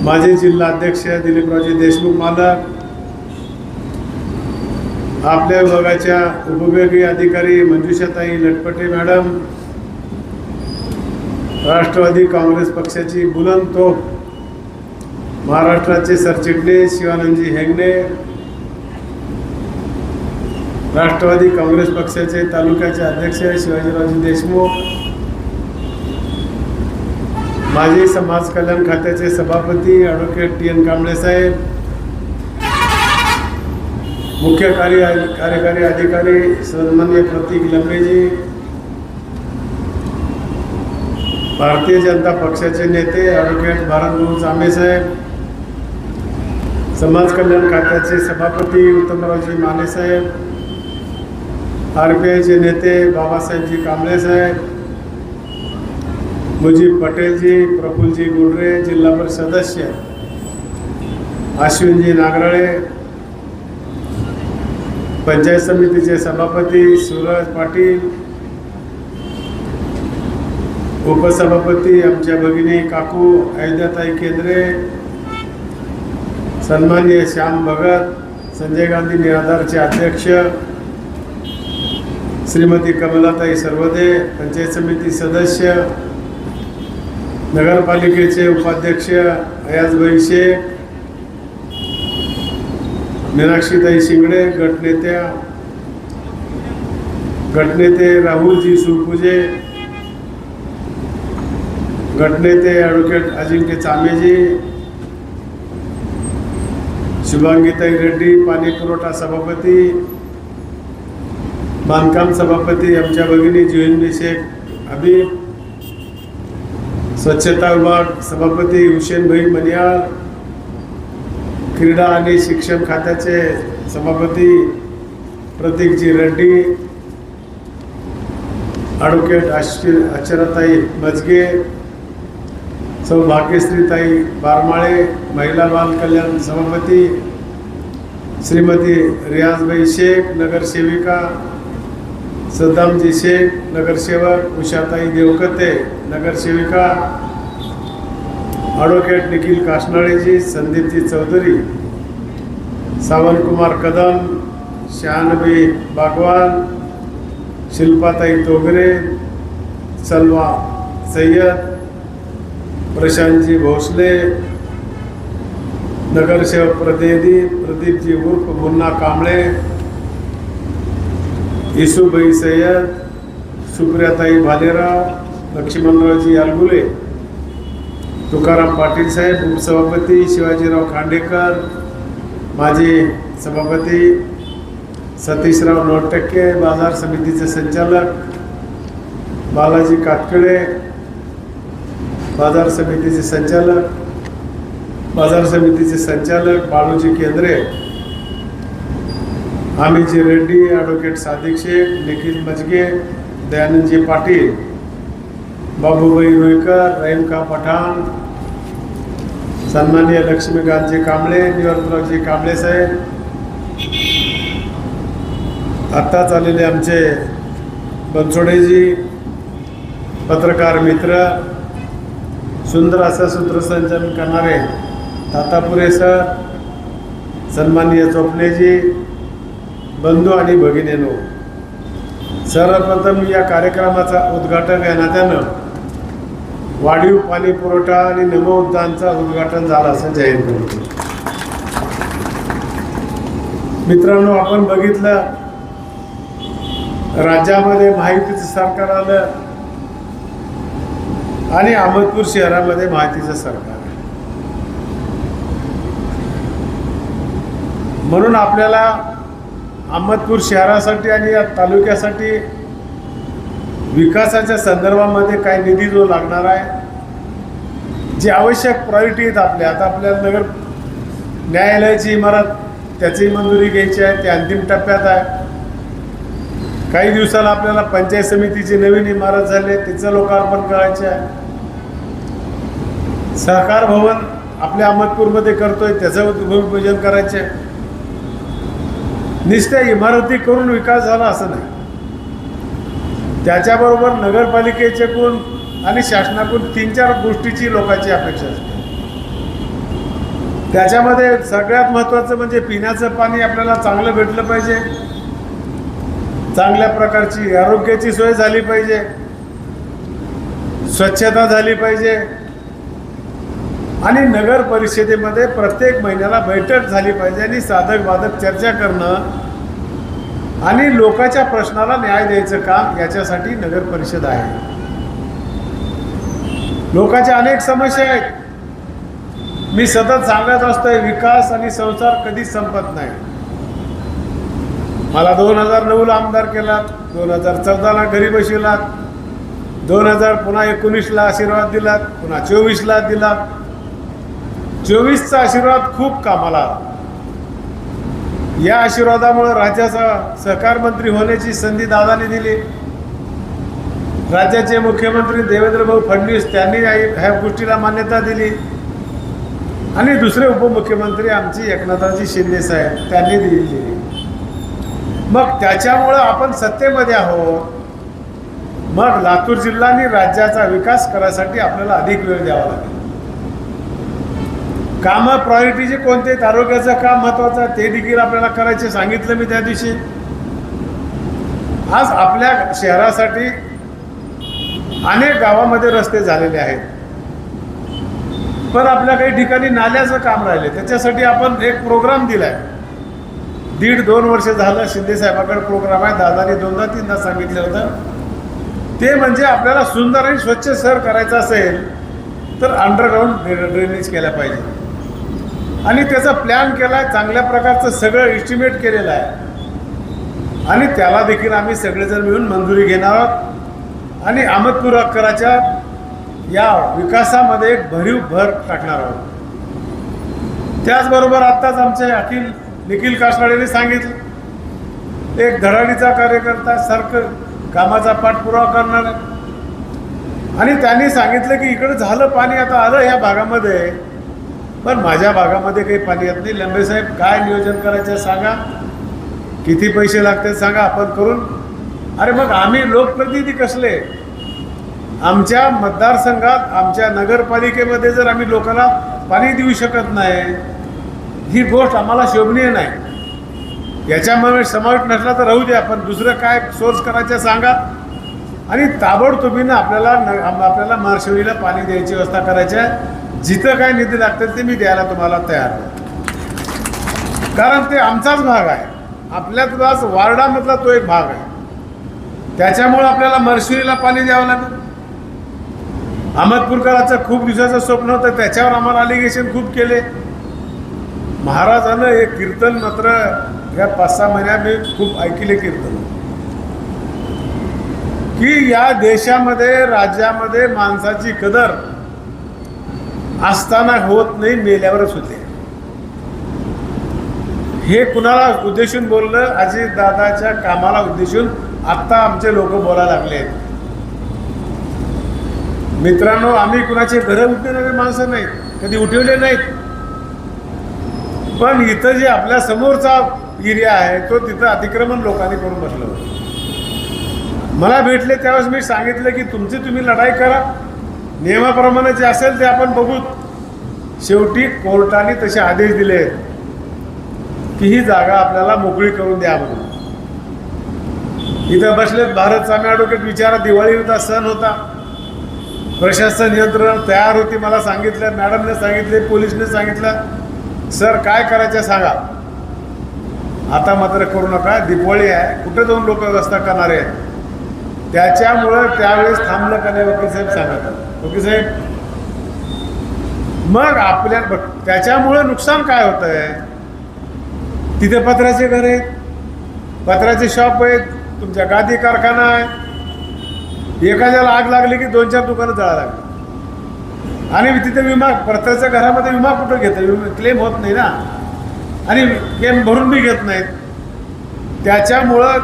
माजी जिल्हाध्यक्ष दिलीपरावजी देशमुख मालक, आपल्या विभागाच्या उपविभागीय अधिकारी मंजुषाताई लटपटे मॅडम, राष्ट्रवादी काँग्रेस पक्षाची बुलंद तोफ महाराष्ट्राचे सरचिटणीस शिवानंदजी हेगणे, राष्ट्रवादी काँग्रेस पक्षाचे तालुक्याचे अध्यक्ष शिवाजीरावजी देशमुख, माजी समाज कल्याण खात्याचे सभापती ॲडव्होकेट TN कांबळे साहेब, मुख्य कार्यकारी अधिकारी सन्माननीय प्रतीक लंबेजी, भारतीय जनता पक्षाचे नेते ॲडव्होकेट भारतभाऊ जांभे साहेब, समाज कल्याण खात्याचे सभापती उत्तमरावजी माने साहेब, RPIचे नेते बाबासाहेबजी कांबळे साहेब, मुजीब पटेलजी, प्रफुल्लजी गुडरे, जिल्हा परिषद सदस्य अश्विनजी नागराळे, पंचायत समितीचे सभापती सूरज पाटील, उपसभापती आमच्या भगिनी काकू अयोध्याताई केंद्रे, सन्माननीय श्याम भगत, संजय गांधी निराधारचे अध्यक्ष श्रीमती कमलाताई सर्वदे, पंचायत समिती सदस्य, नगरपालिकेचे उपाध्यक्ष अयाजभाई शेख, मीनाक्षीताई शिंगडे, गटनेते राहुलजी सुरपुजे, गटनेते ॲडव्होकेट अजिंक्य चामेजी, शुभांगीताई रेड्डी, पाणी पुरवठा सभापती, बांधकाम सभापती आमच्या भगिनी जुहिनबी शेख हबीब, स्वच्छता विभाग सभापती हुसेनभाई मनियार, क्रीडा आणि शिक्षण खात्याचे सभापती प्रतीकजी रेड्डी, ॲडव्होकेट अक्षराताई मजगे, भाग्यश्रीताई बारमाळे, महिला बाल कल्याण सभापती श्रीमती रियाजबाई शेख, नगरसेविका सद्दामजी शेख, नगरसेवक उषाताई देवकते, नगरसेविका ॲडव्होकेट निखिल काष्णाळेजी, संदीपजी चौधरी, सावंतकुमार कदम, शहानबी बागवान, शिल्पाताई तोगरे, सलवा सय्यद, प्रशांतजी भोसले, नगरसेवक प्रदीपजी उर्फ मुन्ना कांबळे, येसूबाई सय्यद, सुप्रियाताई भालेराव, लक्ष्मणरावजी अलगुले, तुकाराम पाटील साहेब, उपसभापती शिवाजीराव खांडेकर, माजी सभापती सतीशराव नोटटक्के, बाजार समितीचे संचालक बालाजी कातकडे, बाजार समितीचे संचालक बाळूजी केंद्रे, आमीजी रेड्डी, ॲडव्होकेट सादिक शेख, निखिल मजगे, दयानंदजी पाटील, बाबूभाई रुईकर, रहीमका पठाण, सन्माननीय लक्ष्मीकांतजी कांबळे, निवर्तरावजी कांबळे साहेब, आत्ताच आलेले आमचे बनसोडेजी, पत्रकार मित्र, सुंदर असं सूत्रसंचालन करणारे तातापुरे सर, सन्माननीय चोपलेजी, बंधू आणि भगिनींनो, सर्वप्रथम या कार्यक्रमाचा उद्घाटन या नात्यानं वाढीव पाणी पुरवठा आणि नमो उद्यानचा उद्घाटन झालं असं जाहीर करतो. मित्रांनो, आपण बघितलं राज्यामध्ये महायुतीचं सरकार आलं आणि अहमदपूर शहरामध्ये महायुतीचं सरकार आहे. म्हणून आपल्याला अहमदपूर शहरासाठी आणि या तालुक्यासाठी विकासाच्या संदर्भामध्ये काय निधी जो लागणार आहे, जी आवश्यक प्रायोरिटी आहेत आपल्या, आता आपल्याला नगर न्यायालयाची इमारत त्याची मंजुरी घ्यायची आहे, ते अंतिम टप्प्यात आहे. काही दिवसाला आपल्याला पंचायत समितीची नवीन इमारत झाली, तिचं लोकार्पण करायचे आहे. सहकार भवन आपल्या अहमदपूरमध्ये करतोय, त्याचं भूमिपूजन करायचे आहे. नुसत्या इमारती करून विकास झाला असं नाही, त्याच्याबरोबर नगरपालिकेचे गुण आणि शासनाकडून 3-4 गोष्टीची लोकांची अपेक्षा असते. त्याच्यामध्ये सगळ्यात महत्त्वाचं म्हणजे पिण्याचं पाणी आपल्याला चांगलं भेटलं पाहिजे, चांगल्या प्रकारची आरोग्याची सोय झाली पाहिजे, स्वच्छता झाली पाहिजे आणि नगर परिषदेमध्ये प्रत्येक महिन्याला बैठक झाली पाहिजे आणि साधक बाधक चर्चा करणं आणि लोकांच्या प्रश्नाला न्याय द्यायचं काम याच्यासाठी नगर परिषद आहे. लोकांच्या अनेक समस्या आहेत. मी सतत सांगत असतोय विकास आणि संसार कधीच संपत नाही. मला 2009ला आमदार केलात, 2014ला घरी बसविलात, 2019ला आशीर्वाद दिलात, पुन्हा 24ला दिलात. 24चा आशीर्वाद खूप कामाला. या आशीर्वादामुळे राज्याचा सहकार मंत्री होण्याची संधी दादाने दिली. राज्याचे मुख्यमंत्री देवेंद्र भाऊ फडणवीस त्यांनी ह्या गोष्टीला मान्यता दिली आणि दुसरे उपमुख्यमंत्री आमची एकनाथरावजी शिंदे साहेब त्यांनी दिली. मग त्याच्यामुळं आपण सत्तेमध्ये आहोत. मग लातूर जिल्हा आणि राज्याचा विकास करायसाठी आपल्याला अधिक वेळ द्यावा लागेल. कामं प्रायोरिटीचे कोणते, आरोग्याचं काम महत्त्वाचं आहे ते देखील आपल्याला करायचे सांगितलं मी त्या दिवशी. आज आपल्या शहरासाठी अनेक गावामध्ये रस्ते झालेले आहेत, पण आपल्या काही ठिकाणी नाल्याचं काम राहिले. त्याच्यासाठी आपण एक प्रोग्राम दिलाय. 1.5-2 वर्ष झालं शिंदे साहेबांकडे प्रोग्राम आहे. दादाने 2दा-3दा सांगितलं होतं. ते म्हणजे आपल्याला सुंदर आणि स्वच्छ शहर करायचं असेल तर अंडरग्राऊंड ड्रेनेज केला पाहिजे आणि त्याचा प्लॅन केला आहे. चांगल्या प्रकारचं सगळं एस्टिमेट केलेलं आहे आणि त्याला देखील आम्ही सगळेजण मिळून मंजुरी घेणार आहोत आणि अहमदपूर अक्कराच्या या विकासामध्ये एक भरीव भर टाकणार आहोत. त्याचबरोबर आत्ताच आमचे निखिल कासवाडेंनी सांगितलं एक धडाडीचा कार्यकर्ता सारखं कामाचा पाठपुरावा करणार आहे आणि त्यांनी सांगितलं की इकडे झालं पाणी, आता आलं ह्या भागामध्ये, पण माझ्या भागामध्ये काही पाणी येत नाही. लंबे साहेब काय नियोजन करायचं सांगा, किती पैसे लागतात सांगा, आपण करून. अरे मग आम्ही लोकप्रतिनिधी कसले? आमच्या मतदारसंघात आमच्या नगरपालिकेमध्ये जर आम्ही लोकांना पाणी देऊ शकत नाही, ही गोष्ट आम्हाला शोभनीय नाही. याच्यामुळे समावेश नसला तर राहू द्या, पण दुसरं काय सोर्स करायचं सांगा आणि ताबडतोबीनं आपल्याला मार्शवलीला पाणी द्यायची व्यवस्था करायची आहे. जिथं काय निधी लागतील ते मी द्यायला तुम्हाला तयार आहे, कारण ते आमचाच भाग आहे. आपल्याच वार्डामधला तो एक भाग आहे. त्याच्यामुळे आपल्याला मार्शवलीला पाणी द्यावं लागेल. अहमदपूरकरांचं खूप दिवसाचं स्वप्न होतं, त्याच्यावर आम्हाला अलिगेशन खूप केले. महाराजानं एक कीर्तन मात्र या 5-6 महिन्यात मी खूप ऐकले कीर्तन की या देशामध्ये राज्यामध्ये माणसाची कदर असताना होत नाही, मेल्यावरच होते. हे कुणाला उद्देशून बोललं? अजितदादाच्या कामाला उद्देशून आत्ता आमचे लोक बोलायला लागले आहेत. मित्रांनो, आम्ही कुणाचे घरं उठवणारे माणसं नाहीत, कधी उठवले नाहीत, पण इथं जे आपल्या समोरचा एरिया आहे तो तिथं अतिक्रमण लोकांनी करून बसलं होतं. मला भेटले त्यावेळेस मी सांगितलं की तुम्ही लढाई करा, नियमाप्रमाणे जे असेल ते आपण बघू. शेवटी कोर्टाने तसे आदेश दिले की ही जागा आपल्याला मोकळी करून द्या म्हणून. इथं बसलेत भारत सामे ॲडव्होकेट, विचारा दिवाळी होता, सण होता, प्रशासन यंत्रणा तयार होती. मला सांगितलं, मॅडमने सांगितले, पोलिसने सांगितलं, सर काय करायचं सांगा, आता मात्र करू नका, दिवाळी आहे, कुठे जाऊन लोक व्यवस्था करणार आहेत. त्याच्यामुळं त्यावेळेस थांबलं का नाही वकील साहेब सांगतात. वकील साहेब मग आपल्या त्याच्यामुळं नुकसान काय होतं आहे? तिथे पत्र्याचे घर आहेत, पत्र्याचे शॉप आहेत, तुमच्या गादी कारखाना आहे. एखाद्याला आग लागली की 2-4 दुकानं जळायला लागली आणि तिथे विमा, पत्र्याच्या घरामध्ये विमा कुठं घेतं? क्लेम होत नाही ना, आणि क्लेम भरून बी घेत नाहीत. त्याच्यामुळं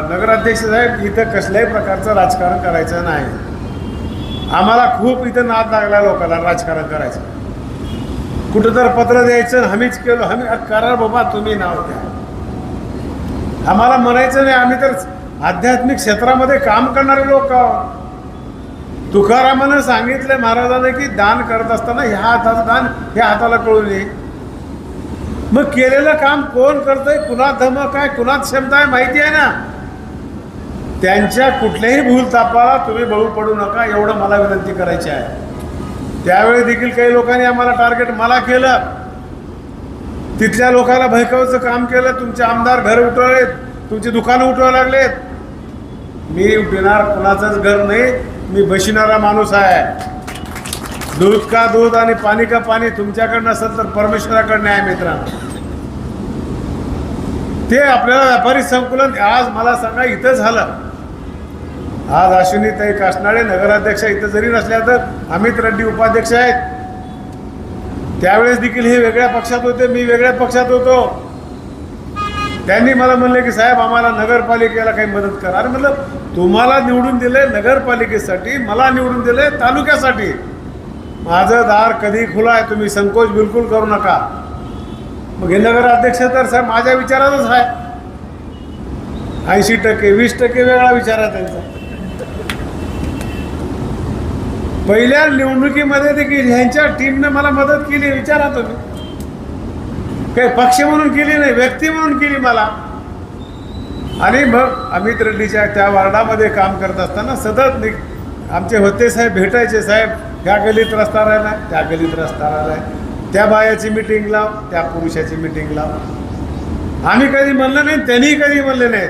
नगराध्यक्ष साहेब इथं कसल्याही प्रकारचं राजकारण करायचं नाही. आम्हाला खूप इथं नाद लागला लोकांना राजकारण करायचं. कुठं तर पत्र द्यायचं, हमीच केलं, हमी करा बाबा, तुम्ही नाव द्या. आम्हाला म्हणायचं नाही, आम्ही तर आध्यात्मिक क्षेत्रामध्ये काम करणारे लोक आहोत. तुकारामानं सांगितलं महाराजांना की दान करत असताना ह्या हाताचं दान ह्या हाताला कळू नये. मग केलेलं काम कोण करतंय, कुणात धमक आहे, कुणात क्षमता आहे माहिती आहे ना. त्यांच्या कुठल्याही भूलथापाला तुम्ही बळू पडू नका, एवढं मला विनंती करायची आहे. त्यावेळी देखील काही लोकांनी आम्हाला टार्गेट मला केलं, तिथल्या लोकांना भयकावाचं काम केलं. तुमचे आमदार घर उठवलेत, तुमची दुकानं उठवायला लागलेत. मी उठणार कुणाचंच घर नाही, मी बशिणारा माणूस आहे. दूध का दूध आणि पाणी का पाणी तुमच्याकडे नसेल तर परमेश्वराकडे आहे मित्रांनो. ते आपल्याला व्यापारी संकुलन आज मला सांगा इथं झालं. आज अश्विनीताई कासनाळे नगराध्यक्ष इथं जरी नसल्या तर अमित रेड्डी उपाध्यक्ष आहेत. त्यावेळेस देखील हे वेगळ्या पक्षात होते, मी वेगळ्या पक्षात होतो. त्यांनी मला म्हणले की साहेब आम्हाला नगरपालिकेला काही मदत करा. अरे म्हटलं तुम्हाला निवडून दिले नगरपालिकेसाठी, मला निवडून दिले तालुक्यासाठी. माझं दार कधी खुला आहे, तुम्ही संकोच बिलकुल करू नका. मग हे नगराध्यक्ष तर साहेब माझ्या विचारातच आहे. 80% 20% वेगळा विचार आहे त्यांचा. पहिल्या निवडणुकीमध्ये देखील ह्यांच्या टीमने मला मदत केली, विचारा तुम्ही. काही पक्ष म्हणून केली नाही, व्यक्ती म्हणून केली मला. आणि मग अमित रेड्डीच्या त्या वार्डामध्ये काम करत असताना सतत आमचे होते साहेब भेटायचे, साहेब ह्या गलीत रस्ता राहिला, त्या गलीत रस्ता राहिला, त्या बायाची मिटिंग लाव, त्या पुरुषाची मिटिंग लाव. आम्ही कधी म्हणलं नाही, त्यांनी कधी म्हणले नाहीत.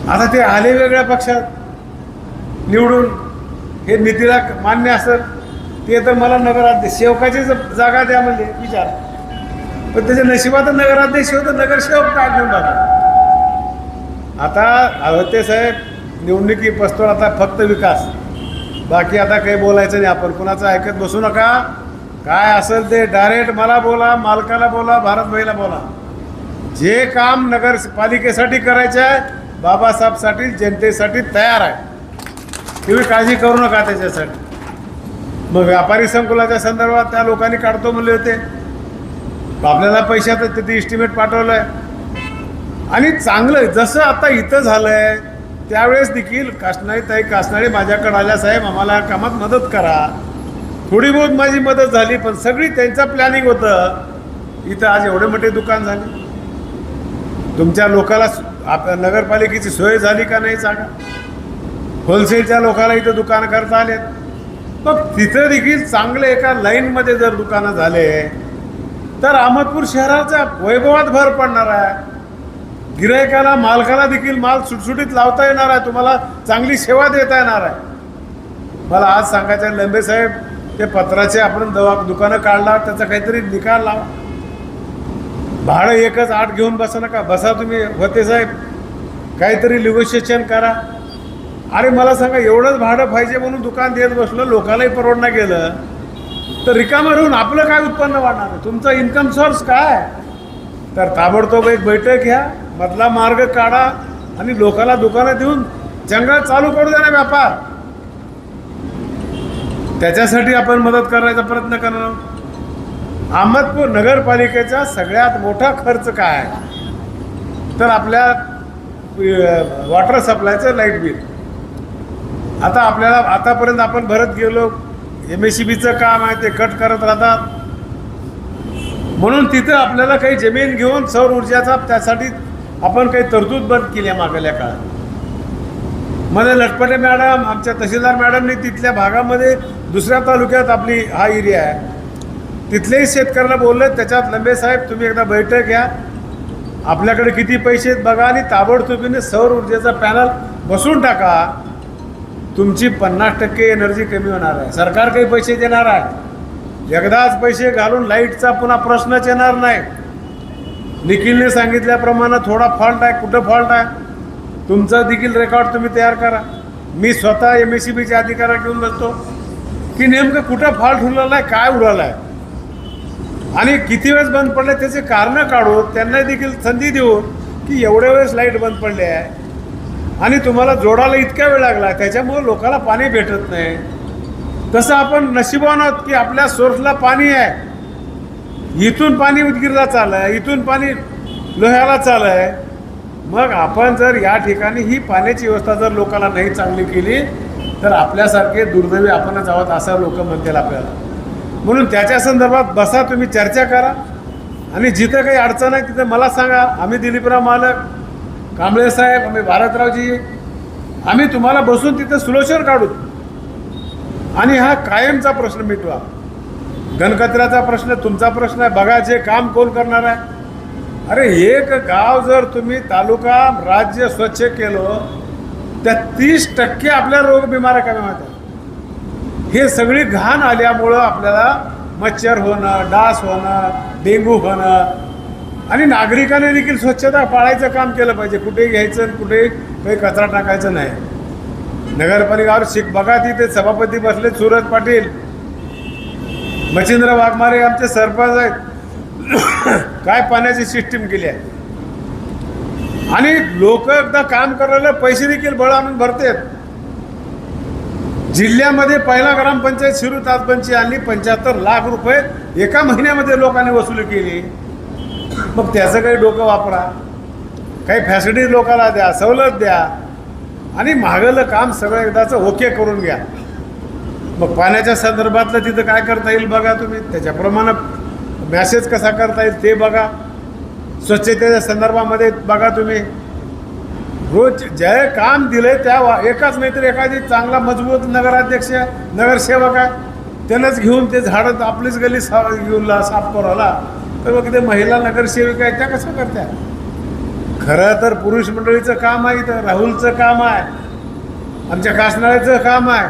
आता ते आले वेगळ्या पक्षात निवडून, हे नीतीला मान्य असेल ते तर मला नगराध्यक्ष सेवकाची जागा द्या म्हणजे विचार. पण त्याच्या नशिबात नगराध्यक्ष होतं, नगरसेवक काय घेऊन टाकतो. आता होते साहेब निवडणुकी पस्तोर, आता फक्त विकास, बाकी आता काही बोलायचं नाही. आपण कुणाचं ऐकत बसू नका. काय असेल ते डायरेक्ट मला बोला, मालकाला बोला, भारतभाईला बोला. जे काम नगरपालिकेसाठी करायचं आहे, बाबासाहेबसाठी, जनतेसाठी तयार आहे. तुम्ही काळजी करू नका त्याच्यासाठी. मग व्यापारी संकुलाच्या संदर्भात त्या लोकांनी काढतो म्हणले होते, आपल्याला पैशाचं तिथे इस्टिमेट पाठवलं आहे. आणि चांगलं जसं आता इथं झालं आहे त्यावेळेस देखील ताई कासनाळे माझ्याकडे आल्या, साहेब आम्हाला कामात मदत करा. थोडी बहुत माझी मदत झाली, पण सगळी त्यांचं प्लॅनिंग होतं. इथं आज एवढे मोठे दुकान झाले. तुमच्या लोकाला नगरपालिकेची सोय झाली का नाही सांगा. होलसेलच्या लोकांना इथं दुकानं करता आलेत. मग तिथं देखील चांगले एका लाईनमध्ये जर दुकानं झाले तर अहमदपूर शहराच्या वैभवात भर पडणार आहे. गिरायकाला, मालकाला देखील माल सुटसुटीत लावता येणार आहे, तुम्हाला चांगली सेवा देता येणार आहे. मला आज सांगायचं आहे लंबे साहेब, ते पत्राचे आपण दुकानं काढला, त्याचा काहीतरी निकाल लावा. भाडं एकच 8 घेऊन बसा नका, बसा तुम्ही होते साहेब, काहीतरी निगोशिएशन करा. अरे मला सांगा, एवढंच भाडं पाहिजे म्हणून दुकान देत बसलं, लोकांनाही परवडणं गेलं तर रिकामं राहून आपलं काय उत्पन्न वाढणार आहे? तुमचा इन्कम सोर्स काय? तर ताबडतोब एक बैठक घ्या, मधला मार्ग काढा आणि लोकांना दुकानं देऊन जंगल चालू करू द्या ना व्यापार. त्याच्यासाठी आपण मदत करायचा प्रयत्न करणार आहोत. अहमदपूर नगरपालिकेचा सगळ्यात मोठा खर्च काय आहे तर आपल्या वॉटर सप्लायचं लाईट बिल. आता आपल्याला आतापर्यंत आपण भरत गेलो, MSCBचं काम आहे ते कट करत राहतात. म्हणून तिथं आपल्याला काही जमीन घेऊन सौर ऊर्जाचा त्यासाठी आपण काही तरतूद बंद केली आहे मागल्या काळात. मध्ये लटपटे मॅडम, आमच्या तहसीलदार मॅडमने तिथल्या भागामध्ये दुसऱ्या तालुक्यात आपली हा एरिया आहे, तिथलेही शेतकऱ्याला बोलले, त्याच्यात लंबे साहेब तुम्ही एकदा बैठक घ्या, आपल्याकडे किती पैसे आहेत बघा आणि ताबडतोबीने सौर ऊर्जेचा पॅनल बसवून टाका. तुमची 50% एनर्जी कमी होणार आहे. सरकार काही पैसे देणार आहे, एकदाच पैसे घालून लाईटचा पुन्हा प्रश्नच येणार नाही. निखिलने सांगितल्याप्रमाणे थोडा फॉल्ट आहे, कुठं फॉल्ट आहे तुमचा देखील रेकॉर्ड तुम्ही तयार करा. मी स्वतः MSCBचे अधिकारी घेऊन बसतो की नेमकं कुठं फॉल्ट उरलेला आहे, काय उडाला आहे आणि किती वेळेस बंद पडले त्याचे कारणं काढू, त्यांना देखील संधी देऊ की एवढ्या वेळेस लाईट बंद पडले आहे आणि तुम्हाला जोडायला इतका वेळ लागला, त्याच्यामुळे लोकांना पाणी भेटत नाही. तसं आपण नशिबान आहोत की आपल्या सोर्सला पाणी आहे. इथून पाणी उदगीरला चाललं आहे, इथून पाणी लोह्याला चाललं आहे. मग आपण जर या ठिकाणी ही पाण्याची व्यवस्था जर लोकांना नाही चांगली केली तर आपल्यासारखे दुर्दैवी आपणच आहोत असं लोक म्हणतील आपल्याला. म्हणून त्याच्या संदर्भात बसा, तुम्ही चर्चा करा. आणि जिथं काही अडचण आहे तिथं मला सांगा. आम्ही दिलीपराव मालक, कांबळे साहेब, आम्ही भारतरावजी, आम्ही तुम्हाला बसून तिथं सोल्युशन काढू आणि हा कायमचा प्रश्न मिटवा. गणकचऱ्याचा प्रश्न तुमचा प्रश्न आहे, बघा जे काम कोण करणार आहे. अरे एक गाव जर तुम्ही तालुका राज्य स्वच्छ केलं त्या 30% आपल्या रोग बिमाऱ्या कमी होतात. हे सगळी घाण आल्यामुळं आपल्याला मच्छर होणं, डास होणं, डेंगू होणं आणि नागरिकांनी देखील स्वच्छता पाळायचं काम केलं पाहिजे. कुठेही घ्यायचं, कुठेही काही कचरा टाकायचं नाही. नगरपालिकावर बघा तिथे सभापती बसले सूरज पाटील, मच्छिंद्र वाघमारे आमचे सरपंच आहेत. काय पाण्याची सिस्टीम केली आहे आणि लोक एकदा काम करायला पैसे देखील बळ आणून भरतात. जिल्ह्यामध्ये पहिला ग्रामपंचायत शिरू ताजबंदची आणली, 75 लाख रुपये एका महिन्यामध्ये लोकांनी वसुली केली. मग त्याचं काही डोकं वापरा, काही फॅसिलिटी लोकांना द्या, सवलत द्या आणि मागलं काम सगळं एकदाचं ओके करून घ्या. मग पाण्याच्या संदर्भातलं तिथं काय करता येईल बघा तुम्ही, त्याच्याप्रमाणे मॅसेज कसा करता येईल ते बघा. स्वच्छतेच्या संदर्भामध्ये बघा तुम्ही. रोज जे काम दिलंय त्या एकाच नाही तर एखादी चांगला मजबूत नगराध्यक्ष नगरसेवक आहे त्यानंच घेऊन ते झाडं आपलीच गली घेऊन साफ करायला, तर मग ते महिला नगरसेविका आहेत त्या कसं करत्या. खरं तर पुरुष मंडळीचं काम आहे, इथं राहुलचं काम आहे, आमच्या कासनाळ्याचं काम आहे.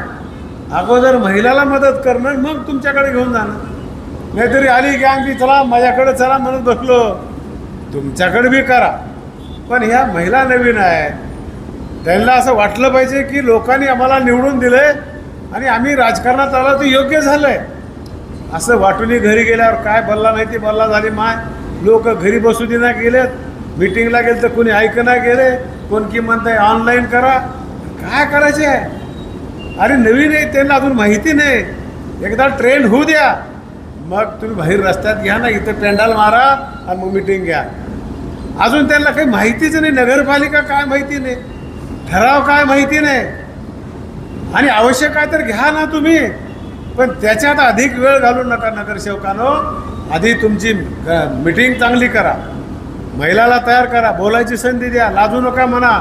अगोदर महिलाला मदत करणं मग तुमच्याकडे घेऊन जाणं. नाहीतरी आली की आणखी चला माझ्याकडे चला म्हणत बसलो, तुमच्याकडे बी करा. पण ह्या महिला नवीन आहेत, त्यांना असं वाटलं पाहिजे की लोकांनी आम्हाला निवडून दिलंय आणि आम्ही राजकारणात आलो तर योग्य झालंय. असं वाटूनही घरी गेल्यावर काय बल्ला नाही ती बल्ला झाली माय. लोक घरी बसू देना गेलेत, मीटिंगला गेले तर कोणी ऐकना गेले, कोण की म्हणताय ऑनलाईन करा. काय करायचे आहे? अरे नवीन आहे, त्यांना अजून माहिती नाही. एकदा ट्रेंड होऊ द्या, मग तुम्ही बाहेर रस्त्यात घ्या ना, इथं पेंडाल मारा आणि मग मीटिंग घ्या. अजून त्यांना काही माहितीच नाही, नगरपालिका काय माहिती नाही, ठराव काय माहिती नाही. आणि आवश्यक आहे तर घ्या ना तुम्ही, पण त्याच्यात अधिक वेळ घालू नका. नगरसेवकांनो, आधी तुमची मीटिंग चांगली करा, महिलाला तयार करा, बोलायची संधी द्या, लाजू नका म्हणा,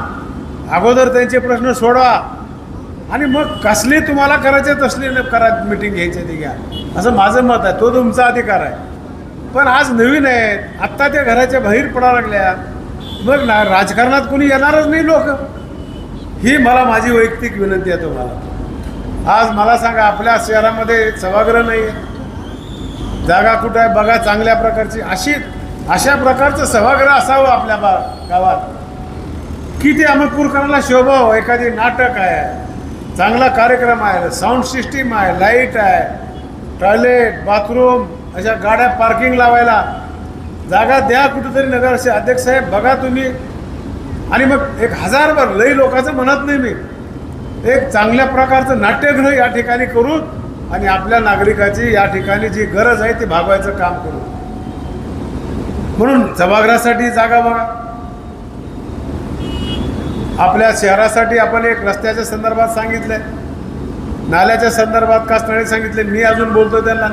अगोदर त्यांचे प्रश्न सोडवा आणि मग कसली तुम्हाला करायचे तसली करा, मीटिंग घ्यायची ती घ्या. असं माझं मत आहे. तो तुमचा अधिकार आहे. पण आज नवीन आहेत, आत्ता त्या घराच्या बाहेर पडायला लागल्या, मग राजकारणात कोणी येणारच नाही लोक. ही मला माझी वैयक्तिक विनंती आहे तुम्हाला. आज मला सांगा, आपल्या शहरामध्ये सभागृह नाही आहे, जागा कुठं आहे बघा चांगल्या प्रकारची. अशा प्रकारचं सभागृह असावं आपल्या गावात की ते अमरपूरकरांना शोभाव. एखादी नाटक आहे, चांगला कार्यक्रम आहे, साऊंड सिस्टीम आहे, लाईट आहे, टॉयलेट, बाथरूम, अशा गाड्या पार्किंग लावायला जागा द्या कुठेतरी. नगरचे अध्यक्ष साहेब बघा तुम्ही. आणि मग 1000 लई लोकांचं म्हणत नाही मी, एक चांगल्या प्रकारचं नाट्यगृह या ठिकाणी करून आणि आपल्या नागरिकाची या ठिकाणी जी गरज आहे ती भागवायचं काम करू. म्हणून सभागृहासाठी जागा बघा. आपल्या शहरासाठी आपण एक रस्त्याच्या संदर्भात सांगितलंय, नाल्याच्या संदर्भात कासनाळी सांगितले. मी अजून बोलतो त्यांना